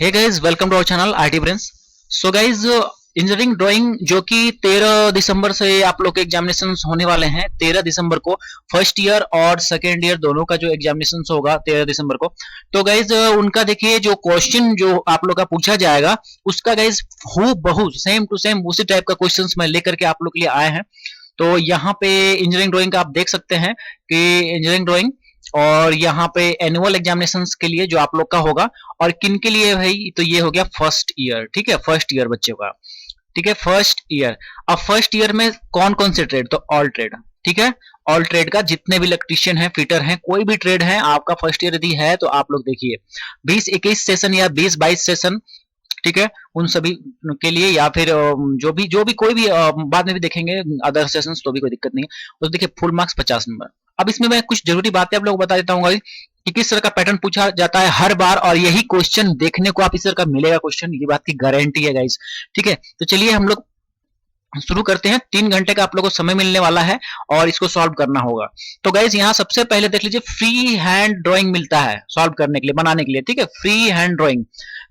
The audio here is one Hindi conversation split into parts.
Hey guys, welcome to our channel IT brains. So guys, engineering drawing जो कि 13 दिसंबर से आप लोग के एग्जामिनेशन होने वाले हैं। 13 दिसंबर को फर्स्ट ईयर और सेकेंड ईयर दोनों का जो एग्जामिनेशन होगा 13 दिसंबर को। तो गाइस उनका देखिए जो क्वेश्चन जो आप लोग का पूछा जाएगा उसका गाइस हूबहू बहुत सेम टू सेम उसी टाइप का क्वेश्चंस मैं लेकर के आप लोग के लिए आए हैं। तो यहाँ पे इंजीनियरिंग ड्राइंग का आप देख सकते हैं कि इंजीनियरिंग ड्राइंग और यहाँ पे एनुअल एग्जामिनेशंस के लिए जो आप लोग का होगा और किन के लिए भाई, तो ये हो गया फर्स्ट ईयर। ठीक है, फर्स्ट ईयर बच्चों का। ठीक है, फर्स्ट ईयर। अब फर्स्ट ईयर में कौन कौन से ट्रेड, तो ऑल ट्रेड। ठीक है, ऑल ट्रेड का जितने भी इलेक्ट्रीशियन है, फिटर हैं, कोई भी ट्रेड है आपका फर्स्ट ईयर यदि है तो आप लोग देखिए 20-21 सेशन या 20-22 सेशन। ठीक है, उन सभी के लिए या फिर जो भी कोई भी बाद में भी देखेंगे अदर सेशंस तो भी कोई दिक्कत नहीं है। तो देखिए फुल मार्क्स 50 नंबर। अब इसमें मैं कुछ जरूरी बातें आप लोगों को बता देता हूँ कि किस तरह का पैटर्न पूछा जाता है हर बार, और यही क्वेश्चन देखने को आप इस तरह का मिलेगा क्वेश्चन, ये बात की गारंटी है गाइस। ठीक है, तो चलिए हम लोग शुरू करते हैं। 3 घंटे का आप लोगों को समय मिलने वाला है और इसको सॉल्व करना होगा। तो गाइज यहाँ सबसे पहले देख लीजिए फ्री हैंड ड्राइंग मिलता है सॉल्व करने के लिए, बनाने के लिए। ठीक है, free hand drawing.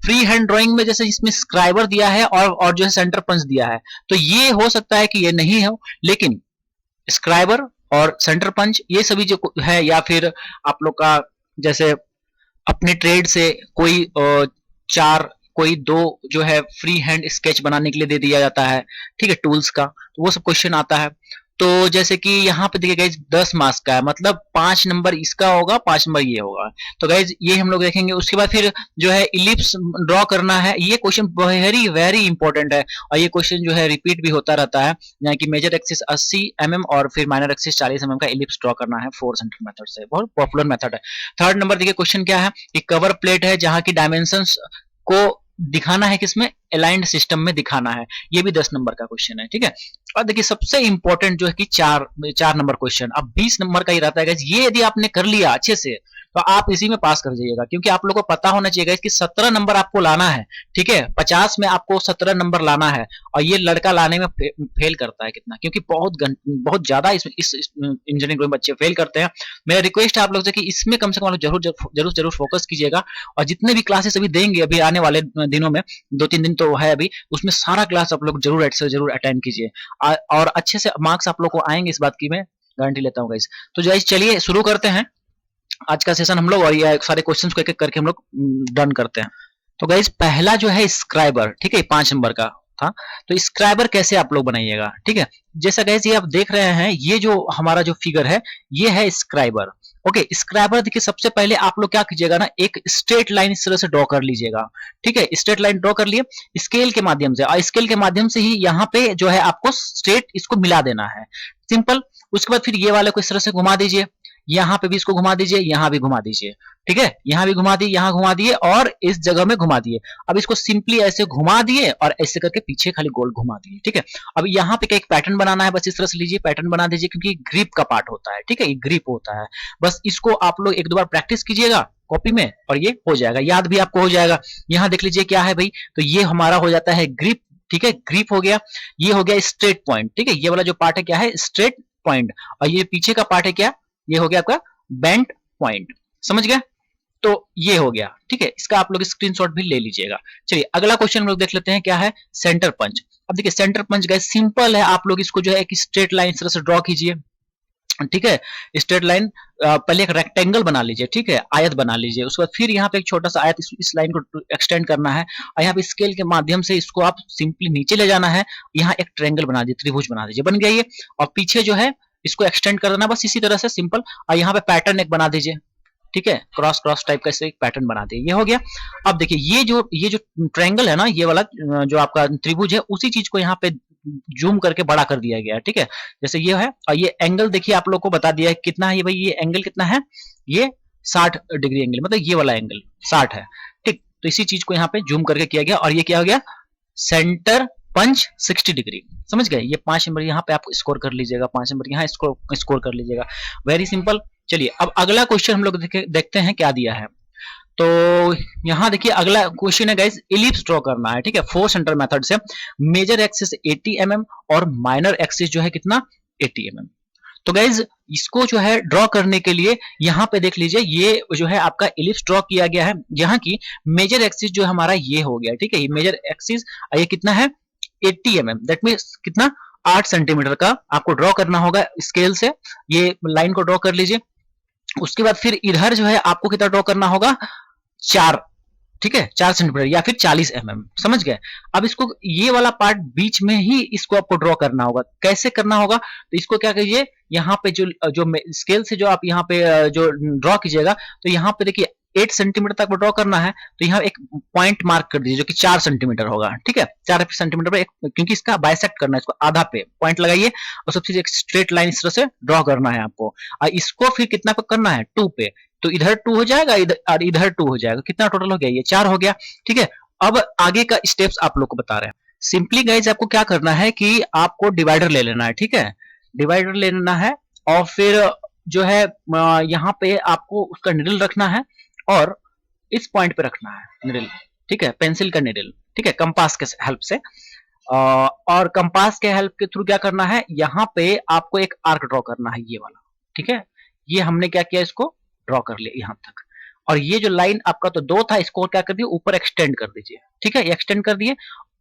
Free hand drawing में जैसे इसमें स्क्राइबर दिया है और जो है सेंटर पंच दिया है, तो ये हो सकता है कि ये नहीं हो, लेकिन स्क्राइबर और सेंटर पंच ये सभी जो है, या फिर आप लोग का जैसे अपने ट्रेड से कोई चार कोई दो जो है फ्री हैंड स्केच बनाने के लिए दे दिया जाता है। ठीक है, टूल्स का, तो वो सब क्वेश्चन आता है। तो जैसे कि यहाँ पे देखिए गाइज 10 मार्क्स का है, मतलब 5 नंबर इसका होगा, 5 नंबर ये होगा। तो गाइज ये हम लोग देखेंगे। उसके बाद फिर जो है इलिप्स ड्रॉ करना है। ये क्वेश्चन वेरी वेरी इंपॉर्टेंट है और ये क्वेश्चन जो है रिपीट भी होता रहता है। यानी कि मेजर एक्सिस 80 mm और फिर माइनर एक्सिस 40 mm का इलिप्स ड्रॉ करना है 4 सेंटर मेथड से, बहुत पॉपुलर मेथड है। थर्ड नंबर देखिए क्वेश्चन क्या है कि कवर प्लेट है जहां की डायमेंशंस को दिखाना है, किसमें, अलाइंड सिस्टम में दिखाना है। ये भी 10 नंबर का क्वेश्चन है। ठीक है, और देखिए सबसे इंपॉर्टेंट जो है कि 4 नंबर क्वेश्चन, अब 20 नंबर का ही रहता है। ये यदि आपने कर लिया अच्छे से तो आप इसी में पास कर जाइएगा, क्योंकि आप लोगों को पता होना चाहिए कि 17 नंबर आपको लाना है। ठीक है, 50 में आपको 17 नंबर लाना है, और ये लड़का लाने में फेल करता है कितना, क्योंकि बहुत ज्यादा इस इंजीनियरिंग में बच्चे फेल करते हैं। मेरा रिक्वेस्ट है आप लोग से कि इसमें कम से कम जरूर फोकस कीजिएगा, और जितने भी क्लासेस अभी देंगे अभी आने वाले दिनों में, 2-3 दिन तो है अभी, उसमें सारा क्लास आप लोग जरूर अटेंड कीजिए, और अच्छे से मार्क्स आप लोग को आएंगे, इस बात की मैं गारंटी लेता हूँ गाइस। तो गाइस चलिए शुरू करते हैं आज का सेशन हम लोग, और ये सारे क्वेश्चंस को एक एक करके हम लोग डन करते हैं। तो गाइस पहला जो है स्क्राइबर। ठीक है, 5 नंबर का था। तो स्क्राइबर कैसे आप लोग बनाइएगा। ठीक है, जैसा गाइस ये आप देख रहे हैं, ये जो हमारा जो फिगर है ये है स्क्राइबर। ओके, स्क्राइबर देखिए सबसे पहले आप लोग क्या कीजिएगा ना, एक स्ट्रेट लाइन इस तरह से ड्रॉ कर लीजिएगा। ठीक है, स्ट्रेट लाइन ड्रॉ कर लिए स्केल के माध्यम से, और स्केल के माध्यम से ही यहाँ पे जो है आपको स्ट्रेट इसको मिला देना है, सिंपल। उसके बाद फिर ये वाले को इस तरह से घुमा दीजिए, यहाँ पे भी इसको घुमा दीजिए, यहाँ भी घुमा दीजिए। ठीक है, यहाँ भी घुमा दिए, यहाँ घुमा दिए, और इस जगह में घुमा दिए। अब इसको सिंपली ऐसे घुमा दिए और ऐसे करके पीछे खाली गोल घुमा दिए। ठीक है, अब यहाँ पे एक पैटर्न बनाना है, बस इस तरह से लीजिए, पैटर्न बना दीजिए, क्योंकि ग्रिप का पार्ट होता है। ठीक है, ये ग्रिप होता है, बस इसको आप लोग 1-2 बार प्रैक्टिस कीजिएगा कॉपी में और ये हो जाएगा, याद भी आपको हो जाएगा। यहाँ देख लीजिए क्या है भाई, तो ये हमारा हो जाता है ग्रिप। ठीक है, ग्रिप हो गया। ये हो गया स्ट्रेट पॉइंट। ठीक है, ये वाला जो पार्ट है क्या है, स्ट्रेट पॉइंट, और ये पीछे का पार्ट है क्या, ये हो गया आपका बेंट पॉइंट। समझ गया, तो ये हो गया। ठीक है, इसका आप लोग स्क्रीनशॉट भी ले लीजिएगा। चलिए अगला क्वेश्चन हम लोग देख लेते हैं क्या है, सेंटर पंच। अब देखिए सेंटर पंच गाइस सिंपल है, आप लोग इसको जो है एक स्ट्रेट लाइन इस तरह से ड्रॉ कीजिए। ठीक है, स्ट्रेट लाइन, पहले एक रेक्टेंगल बना लीजिए। ठीक है, आयत बना लीजिए। उसके बाद फिर यहाँ पे एक छोटा सा आयत इस लाइन को एक्सटेंड करना है, और यहाँ पे स्केल के माध्यम से इसको आप सिंपली नीचे ले जाना है। यहाँ एक ट्रायंगल बना दीजिए, त्रिभुज बना दीजिए, बन गया ये। और पीछे जो है इसको एक्सटेंड कर देना, बस इसी तरह से सिंपल। और यहाँ पे पैटर्न एक बना दीजिए। ठीक है, क्रॉस टाइप का एक पैटर्न बना दिए, ये हो गया। अब देखिए ये जो ट्रायंगल है ना, ये वाला जो आपका त्रिभुज है, उसी चीज को यहाँ पे जूम करके बड़ा कर दिया गया है। ठीक है, जैसे ये है, और ये एंगल देखिए आप लोग को बता दिया है कितना है ये भाई, ये एंगल कितना है, ये 60 डिग्री एंगल, मतलब ये वाला एंगल 60 है। ठीक, तो इसी चीज को यहाँ पे जूम करके किया गया, और ये क्या हो गया, सेंटर पंच 60 डिग्री। समझ गए, ये 5 नंबर यहाँ पे आप स्कोर कर लीजिएगा, 5 नंबर यहाँ स्कोर कर लीजिएगा, वेरी सिंपल। चलिए अब अगला क्वेश्चन हम लोग देखते हैं क्या दिया है। तो यहाँ देखिए अगला क्वेश्चन है गाइस, इलिप्स ड्रॉ करना है। ठीक है, 4 सेंटर मेथड से, मेजर एक्सिस 80 mm और माइनर एक्सिस जो है कितना, 80 mm। तो गाइज इसको जो है ड्रॉ करने के लिए यहाँ पे देख लीजिए, ये जो है आपका इलिप्स ड्रॉ किया गया है, जहां की मेजर एक्सिस जो हमारा ये हो गया, ठीक है। ये मेजर एक्सिस ये कितना है 80 mm, दैट मीन्स कितना 8 सेंटीमीटर का आपको ड्रॉ करना होगा स्केल से। ये लाइन को ड्रॉ कर लीजिए। उसके बाद फिर इधर जो है आपको कितना ड्रॉ करना होगा 4, ठीक है 4 सेंटीमीटर या फिर 40 mm, समझ गए। अब इसको ये वाला पार्ट बीच में ही इसको आपको ड्रॉ करना होगा। कैसे करना होगा, तो इसको क्या कीजिए, यहाँ पे जो स्केल से जो आप यहाँ पे जो ड्रॉ कीजिएगा, तो यहाँ पे देखिए 8 सेंटीमीटर तक ड्रॉ करना है, तो यहाँ एक पॉइंट मार्क कर दीजिए जो कि 4 सेंटीमीटर होगा, ठीक है 4 सेंटीमीटर पे एक, क्योंकि इसका बाइसेक्ट करना है, इसको आधा पे पॉइंट लगाइए और सबसे एक स्ट्रेट लाइन इस तरह से ड्रॉ करना है आपको। और इसको फिर कितना पे करना है 2 पे, तो इधर 2 हो जाएगा और इधर 2 हो जाएगा, कितना टोटल हो गया ये 4 हो गया, ठीक है। अब आगे का स्टेप्स आप लोग को बता रहे हैं। सिंपली गाइज आपको क्या करना है कि आपको डिवाइडर ले लेना है, ठीक है डिवाइडर ले लेना है, और फिर जो है यहाँ पे आपको उसका निडल रखना है और इस पॉइंट पे रखना है निडल, ठीक है पेंसिल का निडल, ठीक है कंपास के हेल्प से। और कंपास के हेल्प के थ्रू क्या करना है, यहाँ पे आपको एक आर्क ड्रॉ करना है ये वाला, ठीक है। ये हमने क्या किया, इसको ड्रॉ कर लिया यहाँ तक, और ये जो लाइन आपका तो 2 था, इसको क्या कर दिया ऊपर एक्सटेंड कर दीजिए, ठीक है एक्सटेंड कर दिए,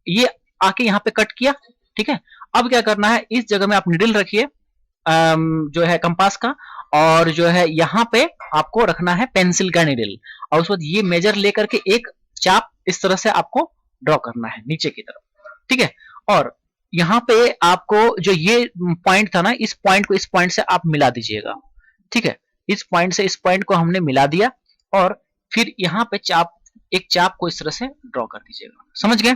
ये आके यहाँ पे कट किया, ठीक है। अब क्या करना है, इस जगह में आप निडल रखिए जो है कंपास का, और जो है यहाँ पे आपको रखना है पेंसिल का निडल, और उस वक्त ये मेजर लेकर के एक चाप इस तरह से आपको ड्रॉ करना है नीचे की तरफ, ठीक है। और यहाँ पे आपको जो ये पॉइंट था ना, इस पॉइंट को इस पॉइंट से आप मिला दीजिएगा, ठीक है इस पॉइंट से इस पॉइंट को हमने मिला दिया, और फिर यहाँ पे एक चाप को इस तरह से ड्रॉ कर दीजिएगा, समझ गए।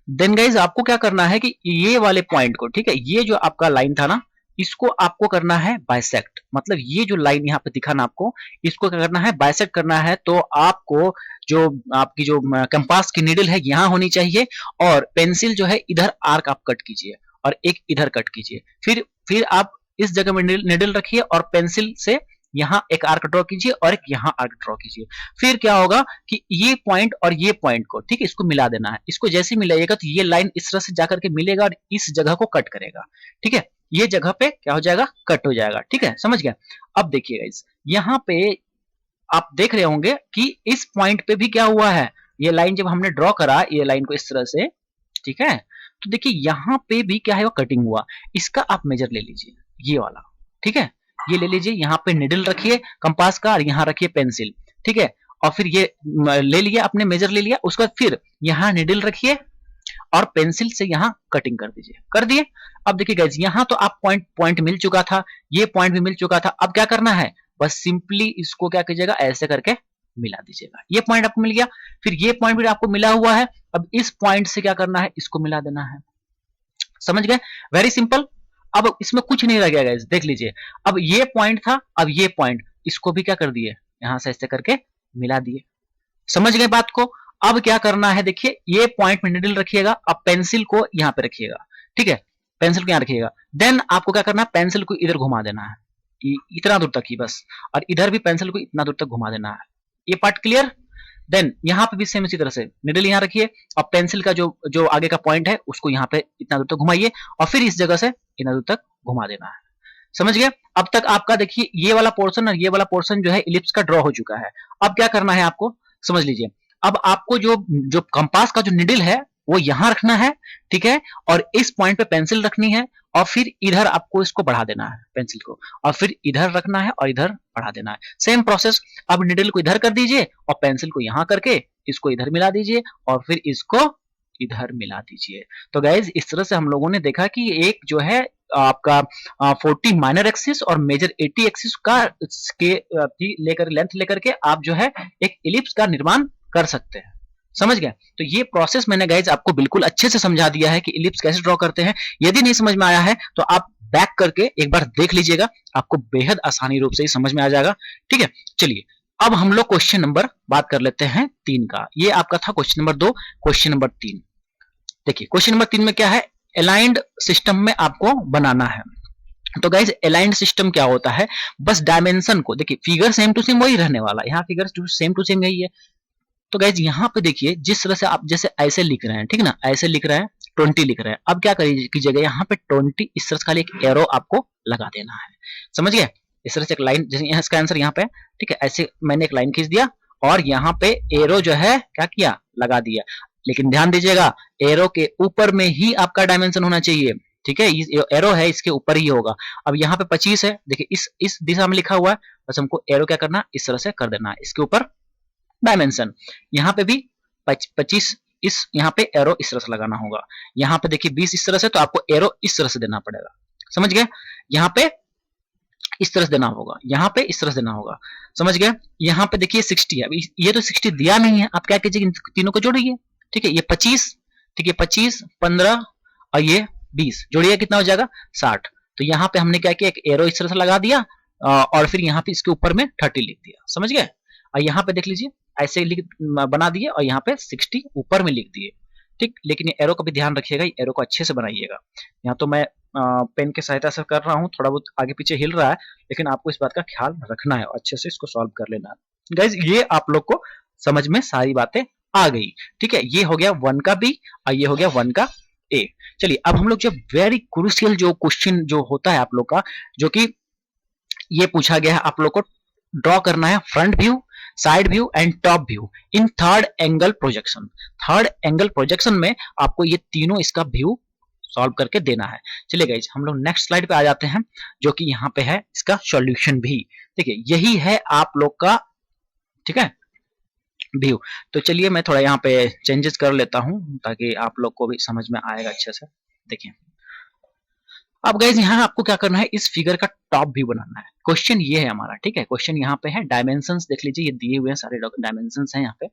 देन गाइज आपको क्या करना है कि ये वाले पॉइंट को, ठीक है ये जो आपका लाइन था ना, इसको आपको करना है बाइसेक्ट, मतलब ये जो लाइन यहाँ पे दिखा ना आपको, इसको क्या करना है बाइसेक्ट करना है। तो आपको जो आपकी जो कंपास की नीडल है यहाँ होनी चाहिए, और पेंसिल जो है इधर आर्क आप कट कीजिए और एक इधर कट कीजिए, फिर आप इस जगह में नीडल रखिए और पेंसिल से यहाँ एक आर्क ड्रॉ कीजिए और एक यहाँ आर्क ड्रॉ कीजिए। फिर क्या होगा कि ये पॉइंट और ये पॉइंट को, ठीक है इसको मिला देना है। इसको जैसे मिलाइएगा तो ये लाइन इस तरह से जाकर के मिलेगा और इस जगह को कट करेगा, ठीक है ये जगह पे क्या हो जाएगा कट हो जाएगा, ठीक है समझ गया। अब देखिएगा इस यहाँ पे आप देख रहे होंगे कि इस पॉइंट पे भी क्या हुआ है, ये लाइन जब हमने ड्रॉ करा ये लाइन को इस तरह से, ठीक है तो देखिए यहाँ पे भी क्या है वो कटिंग हुआ। इसका आप मेजर ले लीजिए ये वाला, ठीक है ये ले लीजिए, यहाँ पे निडल रखिए कंपास का और यहाँ रखिए पेंसिल, ठीक है और फिर ये ले लिया आपने मेजर ले लिया, उसके बाद फिर यहाँ निडल रखिए और पेंसिल से यहाँ कटिंग कर दीजिए, कर दिए। अब देखिए गाइस यहाँ तो आप पॉइंट मिल चुका था, ये पॉइंट भी मिल चुका था, अब क्या करना है बस सिंपली इसको क्या कीजिएगा ऐसे करके मिला दीजिएगा, ये पॉइंट आपको मिल गया, फिर ये पॉइंट भी आपको मिला हुआ है, अब इस पॉइंट से क्या करना है इसको मिला देना है, समझ गए वेरी सिंपल। अब इसमें कुछ नहीं रह गया गाइस देख लीजिए, अब ये पॉइंट था, अब ये पॉइंट इसको भी क्या कर दिए यहां से ऐसे करके मिला दिए, समझ गए बात को। अब क्या करना है देखिए ये पॉइंट में निडल रखिएगा, अब पेंसिल को यहाँ पे रखिएगा, ठीक है पेंसिल को यहाँ रखिएगा, देन आपको क्या करना है पेंसिल को इधर घुमा देना है इतना दूर तक ही बस, और इधर भी पेंसिल को इतना दूर तक घुमा देना है, ये पार्ट क्लियर। देन यहाँ पे भी सेम इसी तरह से निडल यहाँ रखिए और पेंसिल का जो आगे का पॉइंट है उसको यहाँ पे इतना दूर तक घुमाइए और फिर इस जगह से इतना दूर तक घुमा देना है, समझ गए। अब तक आपका देखिए ये वाला पोर्शन और ये वाला पोर्शन जो है इलिप्स का ड्रॉ हो चुका है। अब क्या करना है आपको समझ लीजिए, अब आपको जो कंपास का जो निडल है वो यहाँ रखना है, ठीक है और इस पॉइंट पे पेंसिल रखनी है और फिर इधर आपको इसको बढ़ा देना है पेंसिल को, और फिर इधर रखना है और इधर बढ़ा देना है, सेम प्रोसेस। अब निडल को इधर कर दीजिए और पेंसिल को यहाँ करके इसको इधर मिला दीजिए और फिर इसको इधर मिला दीजिए। तो गाइज इस तरह से हम लोगों ने देखा कि एक जो है आपका 40 माइनर एक्सिस और मेजर 80 एक्सिस का लेंथ लेकर के आप जो है एक इलिप्स का निर्माण कर सकते हैं, समझ गए। तो ये प्रोसेस मैंने गाइज आपको बिल्कुल अच्छे से समझा दिया है कि इलिप्स कैसे ड्रॉ करते हैं। यदि नहीं समझ में आया है तो आप बैक करके एक बार देख लीजिएगा, आपको बेहद आसानी रूप से ही समझ में आ जाएगा, ठीक है। चलिए अब हम लोग क्वेश्चन नंबर बात कर लेते हैं 3 का। ये आपका था क्वेश्चन नंबर 2, क्वेश्चन नंबर 3 देखिए क्वेश्चन नंबर 3 में क्या है, अलाइंड सिस्टम में आपको बनाना है। तो गाइज अलाइंड सिस्टम क्या होता है, बस डायमेंशन को देखिए, फिगर सेम टू सेम वही रहने वाला, यहाँ फिगर सेम टू सेम यही है। तो गाइज यहाँ पे देखिए जिस तरह से आप जैसे ऐसे लिख रहे हैं, ठीक है ना, ऐसे लिख रहे हैं 20 लिख रहे हैं। अब क्या कीजिएगा, यहाँ पे 20 इस तरह से खाली एक एरो आपको लगा देना है, समझ गए। इस तरह से एक लाइन, जैसे यहाँ इसका आंसर यहाँ पे, ठीक है, ऐसे मैंने एक लाइन खींच दिया और यहाँ पे एरो जो है क्या किया, लगा दिया। लेकिन ध्यान दीजिएगा, एरो के ऊपर में ही आपका डायमेंशन होना चाहिए, ठीक है, एरो है इसके ऊपर ही होगा। अब यहाँ पे 25 है, देखिए इस दिशा में लिखा हुआ है, बस हमको एरो क्या करना, इस तरह से कर देना है, इसके ऊपर डायमेंशन। यहाँ पे भी 25, इस यहाँ पे एरो इस तरह से लगाना होगा। यहाँ पे देखिए 20 इस तरह से, तो आपको एरो इस तरह से देना पड़ेगा, समझ गए। यहाँ पे इस तरह से देना होगा, यहाँ पे इस तरह से देना होगा, समझ गए। यहाँ पे देखिए 60 है, अभी ये तो 60 दिया नहीं है, आप क्या कीजिए, इन तीनों को जोड़िए, ठीक है, ये 25, ठीक है, 25, 15 और ये 20 जोड़िए, कितना हो जाएगा 60। तो यहाँ पे हमने क्या किया, एक एरो इस तरह से लगा दिया और फिर यहाँ पे इसके ऊपर में 30 लिख दिया, समझ गए। और यहाँ पे देख लीजिए ऐसे लिख बना दिए और यहाँ पे 60 ऊपर में लिख दिए, ठीक। लेकिन ये एरो का भी ध्यान रखिएगा, ये एरो को अच्छे से बनाइएगा। यहाँ तो मैं पेन की सहायता से कर रहा हूँ, थोड़ा बहुत आगे पीछे हिल रहा है, लेकिन आपको इस बात का ख्याल रखना है और अच्छे से इसको सॉल्व कर लेना है। गाइज ये आप लोग को समझ में सारी बातें आ गई, ठीक है। ये हो गया 1 का बी और ये हो गया 1 का ए। चलिए अब हम लोग जो वेरी क्रूशियल जो क्वेश्चन जो होता है आप लोग का, जो कि ये पूछा गया है, आप लोग को ड्रॉ करना है front view, side view and top view in third angle projection. Third angle projection में आपको ये तीनों इसका व्यू सॉल्व करके देना है। चलिए गाइस हम लोग नेक्स्ट स्लाइड पे आ जाते हैं, जो कि यहाँ पे है इसका सॉल्यूशन भी, ठीक है, यही है आप लोग का, ठीक है, व्यू। तो चलिए मैं थोड़ा यहाँ पे चेंजेस कर लेता हूँ ताकि आप लोग को भी समझ में आएगा अच्छे से। देखिए अब गाइस यहाँ आपको क्या करना है, इस फिगर का टॉप व्यू बनाना है। क्वेश्चन ये है हमारा, ठीक है, क्वेश्चन यहाँ पे है, डायमेंशंस देख लीजिए, ये दिए हुए हैं सारे डायमेंशंस हैं यहाँ पे,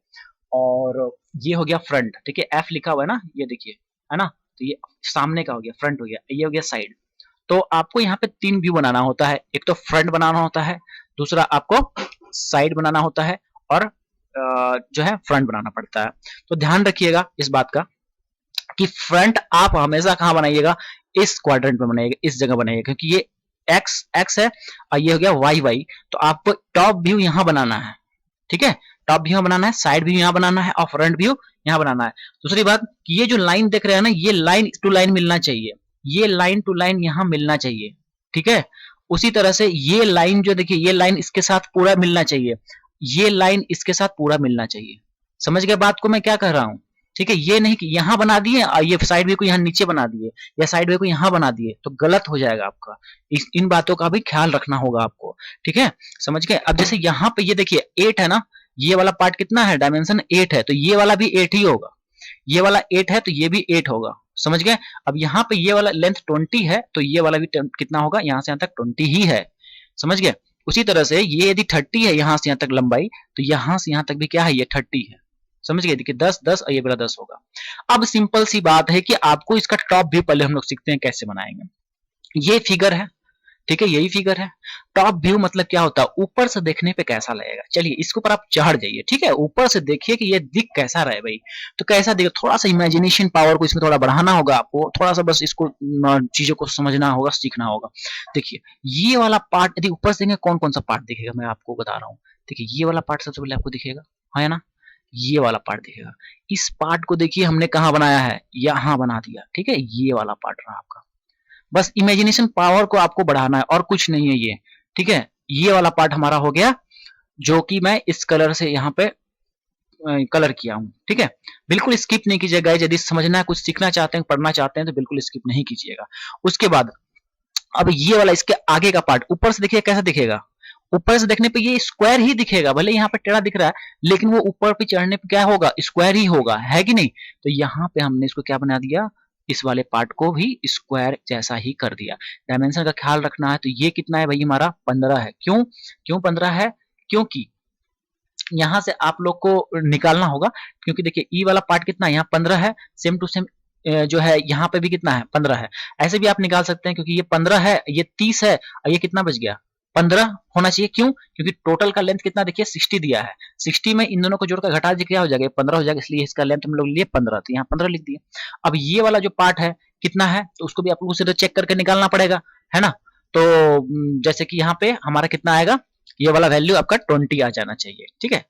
और ये हो गया फ्रंट, ठीक है, एफ लिखा हुआ है ना, ये देखिए, है ना, तो ये सामने का हो गया, फ्रंट हो गया, ये हो गया साइड। तो आपको यहाँ पे 3 व्यू बनाना होता है, एक तो फ्रंट बनाना होता है, दूसरा आपको साइड बनाना होता है, और जो है फ्रंट बनाना पड़ता है। तो ध्यान रखिएगा इस बात का कि फ्रंट आप हमेशा कहाँ बनाइएगा, इस क्वाड्रेंट में बनाइएगा, इस जगह बनाइएगा, क्योंकि ये एक्स है और ये हो गया वाई। तो आपको टॉप व्यू यहाँ बनाना है, ठीक है, टॉप व्यू बनाना है, साइड व्यू यहाँ बनाना है और फ्रंट व्यू यहाँ बनाना है। दूसरी बात कि ये जो लाइन देख रहे हैं ना, ये लाइन टू लाइन मिलना चाहिए, ये लाइन टू लाइन यहाँ मिलना चाहिए, ठीक है। उसी तरह से ये लाइन जो देखिए, ये लाइन इसके साथ पूरा मिलना चाहिए, ये लाइन इसके साथ पूरा मिलना चाहिए, समझ गए बात को मैं क्या कह रहा हूँ, ठीक है। ये नहीं कि यहाँ बना दिए और ये साइड व्यू को यहाँ नीचे बना दिए या साइड व्यू को यहाँ बना दिए, तो गलत हो जाएगा आपका। इन बातों का भी ख्याल रखना होगा आपको, ठीक है, समझ गए। अब जैसे यहाँ पे ये देखिए 8 है ना, ये वाला पार्ट कितना है, डायमेंशन 8 है, तो ये वाला भी 8 ही होगा, ये वाला 8 है तो ये भी 8 होगा, समझ गए। अब यहाँ पे ये वाला लेंथ 20 है तो ये वाला भी कितना होगा, यहाँ से यहाँ तक 20 ही है, समझ गए। उसी तरह से ये यदि 30 है यहाँ से यहाँ तक लंबाई, तो यहाँ से यहाँ तक भी क्या है, ये 30 है, समझ गए। देखिए 10 10 और ये वाला 10 होगा। अब सिंपल सी बात है कि आपको इसका टॉप व्यू पहले हम लोग सीखते हैं कैसे बनाएंगे। ये फिगर है, ठीक है, यही फिगर है। टॉप व्यू मतलब क्या होता है, ऊपर से देखने पे कैसा लगेगा। चलिए इसके ऊपर आप चढ़ जाइए, ठीक है, ऊपर से देखिए कि ये दिख कैसा रहे भाई, तो कैसा दिखे, थोड़ा सा इमेजिनेशन पावर को इसमें थोड़ा बढ़ाना होगा आपको, थोड़ा सा बस इसको चीजों को समझना होगा, सीखना होगा। देखिए ये वाला पार्ट यदि ऊपर से देखेंगे, कौन कौन सा पार्ट दिखेगा मैं आपको बता रहा हूँ। देखिए ये वाला पार्ट सबसे पहले आपको दिखेगा, है ना, ये वाला पार्ट दिखेगा। इस पार्ट को देखिए हमने कहाँ बनाया है, यहाँ बना दिया, ठीक है, ये वाला पार्ट रहा आपका। बस इमेजिनेशन पावर को आपको बढ़ाना है और कुछ नहीं है ये, ठीक है। ये वाला पार्ट हमारा हो गया, जो कि मैं इस कलर से यहाँ पे कलर किया हूँ, ठीक है। बिल्कुल स्किप नहीं कीजिएगा, यदि समझना है, कुछ सीखना चाहते हैं, पढ़ना चाहते हैं, तो बिल्कुल स्किप नहीं कीजिएगा। उसके बाद अब ये वाला इसके आगे का पार्ट ऊपर से देखिए कैसा दिखेगा, ऊपर से देखने पे ये स्क्वायर ही दिखेगा, भले यहाँ पे टेढ़ा दिख रहा है, लेकिन वो ऊपर पे चढ़ने पे क्या होगा, स्क्वायर ही होगा, है कि नहीं। तो यहाँ पे हमने इसको क्या बना दिया, इस वाले पार्ट को भी स्क्वायर जैसा ही कर दिया। डायमेंशन का ख्याल रखना है, तो ये कितना है भाई, हमारा 15 है। क्यों 15 है, क्योंकि यहाँ से आप लोग को निकालना होगा, क्योंकि देखिए ई वाला पार्ट कितना है, यहाँ 15 है, सेम टू सेम जो है यहाँ पे भी कितना है, 15 है। ऐसे भी आप निकाल सकते हैं, क्योंकि ये 15 है, ये 30 है और ये कितना बच गया, 15 होना चाहिए। क्यों, क्योंकि टोटल का लेंथ कितना देखिए 60 दिया है, 60 में इन दोनों को जोड़कर घटा दीजिए क्या हो जाएगा, 15 हो जाएगा, इसलिए इसका लेंथ हम लोग लिए 15, तो यहाँ 15 लिख दिए। अब ये वाला जो पार्ट है कितना है, तो उसको भी आप लोगों से चेक करके निकालना पड़ेगा, है ना। तो जैसे कि यहाँ पे हमारा कितना आएगा, ये वाला वैल्यू आपका 20 आ जाना चाहिए, ठीक है,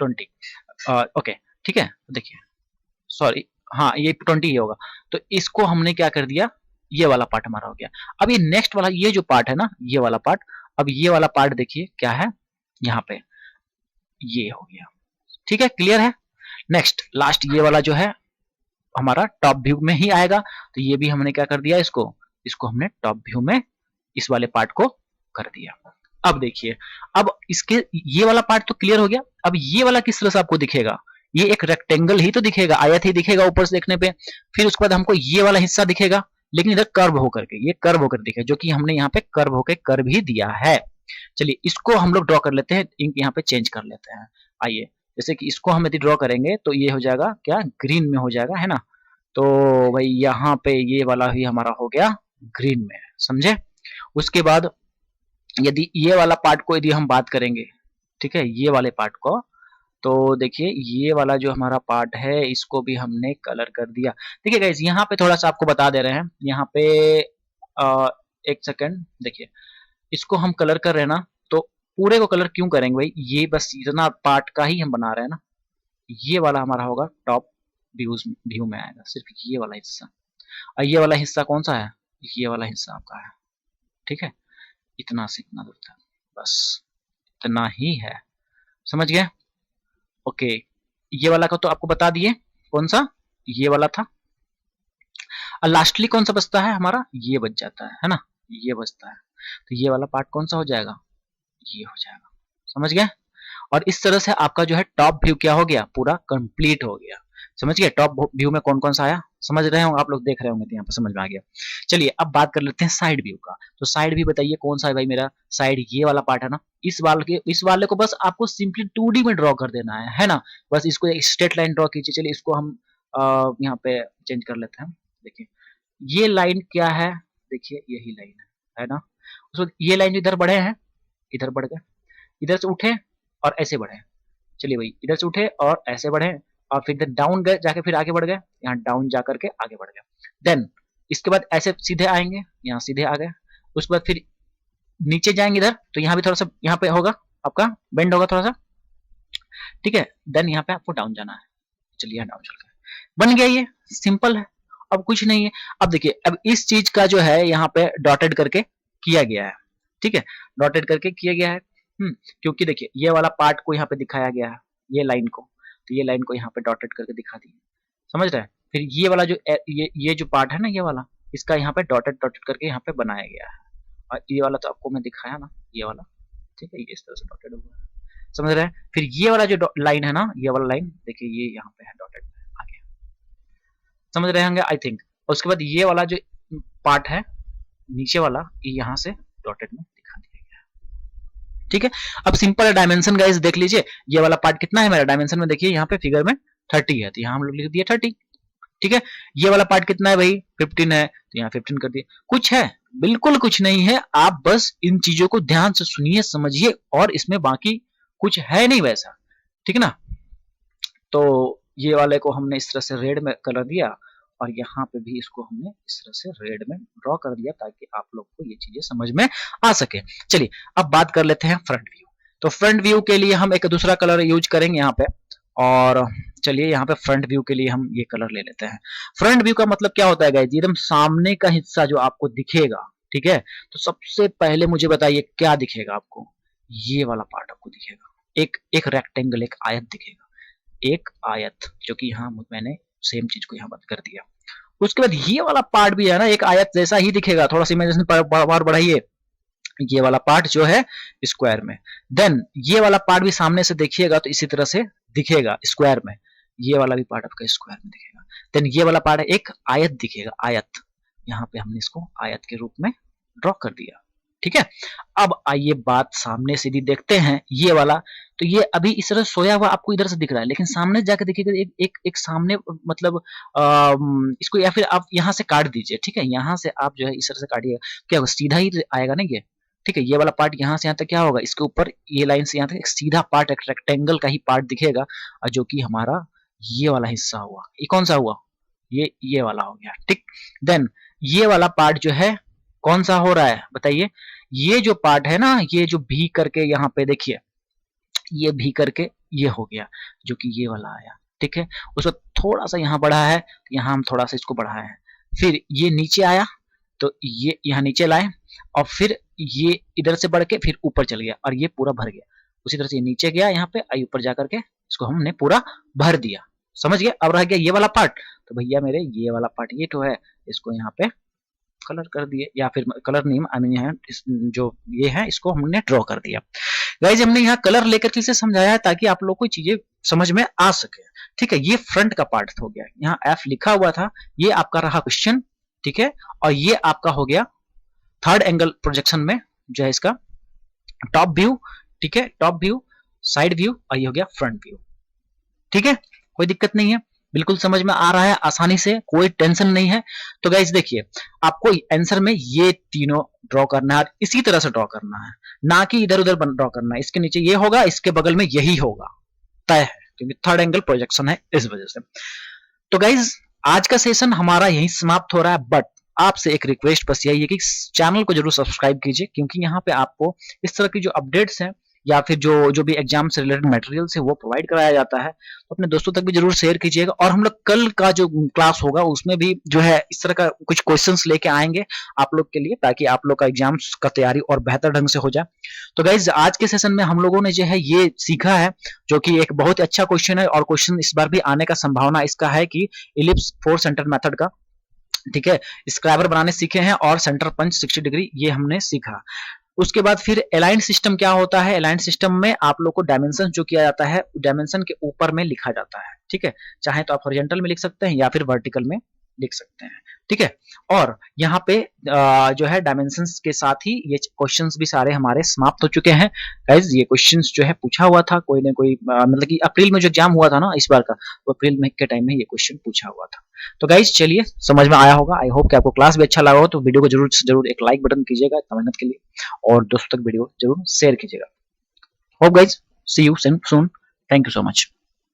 20 ओके, ठीक है। देखिए सॉरी, हाँ ये 20 ही होगा। तो इसको हमने क्या कर दिया, ये वाला पार्ट हमारा हो गया। अब ये नेक्स्ट वाला ये जो पार्ट है ना, ये वाला पार्ट, अब ये वाला पार्ट देखिए क्या है यहाँ पे, ये हो गया। ठीक है, क्लियर है। नेक्स्ट लास्ट ये वाला जो है हमारा टॉप व्यू में ही आएगा, तो ये भी हमने क्या कर दिया, इसको हमने टॉप व्यू में इस वाले पार्ट को कर दिया। अब देखिए, अब इसके ये वाला पार्ट तो क्लियर हो गया। अब ये वाला किस तरह से आपको दिखेगा, ये एक रेक्टेंगल ही तो दिखेगा, आयत ही दिखेगा ऊपर से देखने पे। फिर उसके बाद हमको ये वाला हिस्सा दिखेगा, लेकिन इधर कर्व होकर के, ये कर्व होकर दिखेगा, जो कि हमने यहाँ पे कर्व होकर कर्व ही दिया है। चलिए इसको हम लोग ड्रॉ कर लेते हैं, इंक यहाँ पे चेंज कर लेते हैं। आइए, जैसे कि इसको हम यदि ड्रॉ करेंगे तो ये हो जाएगा क्या, ग्रीन में हो जाएगा, है ना। तो भाई यहाँ पे ये वाला ही हमारा हो गया ग्रीन में, समझे। उसके बाद यदि ये वाला पार्ट को यदि हम बात करेंगे, ठीक है, ये वाले पार्ट को, तो देखिए ये वाला जो हमारा पार्ट है इसको भी हमने कलर कर दिया। देखिए गाइस, यहाँ पे थोड़ा सा आपको बता दे रहे हैं, यहाँ पे एक सेकंड देखिए, इसको हम कलर कर रहे हैं ना, तो पूरे को कलर क्यों करेंगे भाई, ये बस इतना पार्ट का ही हम बना रहे हैं ना। ये वाला हमारा होगा टॉप व्यू में आएगा, सिर्फ ये वाला हिस्सा। और ये वाला हिस्सा कौन सा है, ये वाला हिस्सा आपका है, ठीक है, इतना से इतना दूर तक, बस इतना ही है, समझ गए। ओके, ये वाला का तो आपको बता दिए कौन सा, ये वाला था। और लास्टली कौन सा बचता है हमारा, ये बच जाता है ना, ये बचता है। तो ये वाला पार्ट कौन सा हो जाएगा, ये हो जाएगा, समझ गए। और इस तरह से आपका जो है टॉप व्यू क्या हो गया, पूरा कंप्लीट हो गया, समझ गए। टॉप व्यू में कौन कौन सा आया, समझ रहे होंगे आप लोग, देख रहे होंगे तो यहाँ पर समझ में आ गया। चलिए अब बात कर लेते हैं साइड व्यू का। तो साइड व्यू बताइए कौन सा है भाई मेरा, साइड ये वाला पार्ट है ना। इस वाले को बस आपको सिंपली 2D में ड्रॉ कर देना है ना। बस इसको एक स्ट्रेट लाइन ड्रॉ कीजिए। चलिए इसको हम यहाँ पे चेंज कर लेते हैं। देखिए ये लाइन क्या है, देखिए यही लाइन है ना। उसको ये लाइन जो इधर बढ़े हैं, इधर बढ़ गए, इधर से उठे और ऐसे बढ़े। चलिए भाई इधर से उठे और ऐसे बढ़े, और फिर इधर डाउन गए, जाके फिर आगे बढ़ गए, यहाँ डाउन जा करके आगे बढ़ गए। देन इसके बाद ऐसे सीधे आएंगे, यहाँ सीधे आ गए। उसके बाद फिर नीचे जाएंगे इधर, तो यहाँ भी थोड़ा सा यहाँ पे होगा आपका बेंड होगा थोड़ा सा, ठीक है। देन यहाँ पे आपको डाउन जाना है। चलिए डाउन चल गए, बन गया, ये सिंपल है, अब कुछ नहीं है। अब देखिए, अब इस चीज का जो है यहाँ पे डॉटेड करके किया गया है, ठीक है, डॉटेड करके किया गया है। क्योंकि देखिए ये वाला पार्ट को यहाँ पे दिखाया गया है, ये लाइन को, तो ये लाइन को यहाँ पे डॉटेड करके दिखा दिए, समझ रहे हैं। फिर ये वाला जो ये जो पार्ट है ना, ये वाला, इसका यहाँ पे डॉटेड डॉटेड करके यहाँ पे बनाया गया है। और ये वाला तो आपको मैं दिखाया ना, ये वाला, ठीक है, ये इस तरह से डॉटेड हुआ है, समझ रहे हैं। फिर ये वाला जो लाइन है ना, ये वाला लाइन देखिए, ये यहाँ पे है डॉटेड आगे, समझ रहे होंगे आई थिंक। उसके बाद ये वाला जो पार्ट है नीचे वाला, ये यहाँ से डॉटेड में दिखा दिया गया है, ठीक है। अब सिंपल डायमेंशन गाइस देख लीजिए, ये वाला पार्ट कितना है मेरा डायमेंशन में, देखिए यहाँ पे फिगर में 30 है, तो यहाँ हम लोग लिख दिए 30, ठीक है। ये वाला पार्ट कितना है भाई, 15 है, तो यहाँ 15 कर दिए। कुछ है, बिल्कुल कुछ नहीं है, आप बस इन चीजों को ध्यान से सुनिए समझिए, और इसमें बाकी कुछ है नहीं वैसा, ठीक है ना। तो ये वाले को हमने इस तरह से रेड में कलर दिया, और यहाँ पे भी इसको हमने इस तरह से रेड में ड्रॉ कर दिया, ताकि आप लोग को ये चीजें समझ में आ सके। चलिए अब बात कर लेते हैं फ्रंट व्यू। तो फ्रंट व्यू के लिए हम एक दूसरा कलर यूज करेंगे यहाँ पे, और चलिए यहाँ पे फ्रंट व्यू के लिए हम ये कलर ले लेते हैं। फ्रंट व्यू का मतलब क्या होता है गाइस, एकदम सामने का हिस्सा जो आपको दिखेगा, ठीक है। तो सबसे पहले मुझे बताइए क्या दिखेगा आपको, ये वाला पार्ट आपको दिखेगा, एक रेक्टेंगल, एक आयत दिखेगा, एक आयत, जो कि यहाँ मैंने सेम चीज को यहाँ बंद कर दिया। उसके बाद ये वाला पार्ट भी है ना, एक आयत जैसा ही दिखेगा, थोड़ा सा इमेजिनेशन पावर बढ़ाइए, ये वाला पार्ट जो है स्क्वायर में। देन ये वाला पार्ट भी सामने से देखिएगा तो इसी तरह से दिखेगा स्क्वायर में, ये वाला भी पार्ट आपका स्क्वायर में दिखेगा। देन ये वाला पार्ट एक आयत दिखेगा, आयत, यहाँ पे हमने इसको आयत के रूप में ड्रॉ कर दिया, ठीक है। अब आइए बात सामने से भी देखते हैं, ये वाला, तो ये अभी इस तरह सोया हुआ आपको इधर से दिख रहा है, लेकिन सामने जाकर देखिएगा एक सामने, मतलब इसको या फिर आप यहाँ से काट दीजिए, ठीक है, यहाँ से आप जो है इस तरह से काटिएगा, क्या होगा, सीधा ही आएगा ना ये, ठीक है। ये वाला पार्ट यहाँ से यहाँ तक क्या होगा, इसके ऊपर ये लाइन से यहाँ तक एक सीधा पार्ट, एक रेक्टेंगल का ही पार्ट दिखेगा, जो कि हमारा ये वाला हिस्सा हुआ। ये कौन सा हुआ, ये वाला हो गया, ठीक। देन ये वाला पार्ट जो है कौन सा हो रहा है बताइए, ये जो पार्ट है ना, ये जो भी करके यहाँ पे देखिए, ये भी करके ये हो गया, जो कि ये वाला आया, ठीक है, उसको थोड़ा सा यहाँ बढ़ा है, तो यहाँ हम थोड़ा सा इसको बढ़ाए हैं। फिर ये नीचे आया तो ये यहाँ नीचे लाए, और फिर ये इधर से बढ़ के फिर ऊपर चल गया और ये पूरा भर गया। उसी तरह से ये नीचे गया यहाँ पे, आई ऊपर जाकर के इसको हमने पूरा भर दिया। समझ गए? अब रह गया ये वाला पार्ट, तो भैया मेरे ये वाला पार्ट ये तो है, इसको यहाँ पे कलर कर दिए, या फिर कलर नहीं, आई मीन यहाँ जो ये है इसको हमने ड्रॉ कर दिया। गाइज हमने यहाँ कलर लेकर के इसे समझाया है ताकि आप लोग को चीजें समझ में आ सके। ठीक है, ये फ्रंट का पार्ट हो गया, यहाँ एफ लिखा हुआ था, ये आपका रहा क्वेश्चन। ठीक है, और ये आपका हो गया थर्ड एंगल प्रोजेक्शन में जो है इसका टॉप व्यू। ठीक है, टॉप व्यू, साइड व्यू, और ये हो गया फ्रंट व्यू। ठीक है, कोई दिक्कत नहीं है, बिल्कुल समझ में आ रहा है आसानी से, कोई टेंशन नहीं है। तो गाइज देखिए, आपको आंसर में ये तीनों ड्रॉ करना है, इसी तरह से ड्रॉ करना है, ना कि इधर उधर ड्रॉ करना है। इसके नीचे ये होगा, इसके बगल में यही होगा, तय है, क्योंकि थर्ड एंगल प्रोजेक्शन है इस वजह से। तो गाइज आज का सेशन हमारा यही समाप्त हो रहा है, बट आपसे एक रिक्वेस्ट बस यही है कि चैनल को जरूर सब्सक्राइब कीजिए, क्योंकि यहाँ पे आपको इस तरह की जो अपडेट्स हैं या फिर जो भी एग्जाम से रिलेटेड मटेरियल है वो प्रोवाइड कराया जाता है। तो अपने दोस्तों तक भी जरूर शेयर कीजिएगा, और हम लोग कल का जो क्लास होगा उसमें भी जो है इस तरह का कुछ क्वेश्चंस लेके आएंगे आप लोग के लिए, ताकि आप लोग का एग्जाम का तैयारी और बेहतर ढंग से हो जाए। तो गाइज आज के सेशन में हम लोगों ने जो है ये सीखा है, जो कि एक बहुत ही अच्छा क्वेश्चन है, और क्वेश्चन इस बार भी आने का संभावना इसका है कि इलिप्स 4 सेंटर मेथड का। ठीक है, स्क्राइबर बनाने सीखे हैं, और सेंटर पंच 60 डिग्री ये हमने सीखा। उसके बाद फिर अलाइन सिस्टम क्या होता है, अलाइन सिस्टम में आप लोग को डायमेंशन जो किया जाता है डायमेंशन के ऊपर में लिखा जाता है। ठीक है, चाहे तो आप हॉरिजॉन्टल में लिख सकते हैं या फिर वर्टिकल में लिख सकते हैं। ठीक है, और यहाँ पे जो है डायमेंशंस के साथ ही ये क्वेश्चंस भी सारे हमारे समाप्त हो चुके हैं। गाइज ये क्वेश्चंस जो है पूछा हुआ था कोई ना कोई, मतलब कि अप्रैल में जो एग्जाम हुआ था ना इस बार का, वो अप्रैल में के टाइम में ये क्वेश्चन पूछा हुआ था। तो गाइज चलिए, समझ में आया होगा, आई होप कि आपको क्लास भी अच्छा लगा हो। तो वीडियो को जरूर जरूर एक लाइक बटन कीजिएगा मेहनत के लिए, और दोस्तों तक वीडियो जरूर शेयर कीजिएगा। Hope guys see you soon, thank you so much.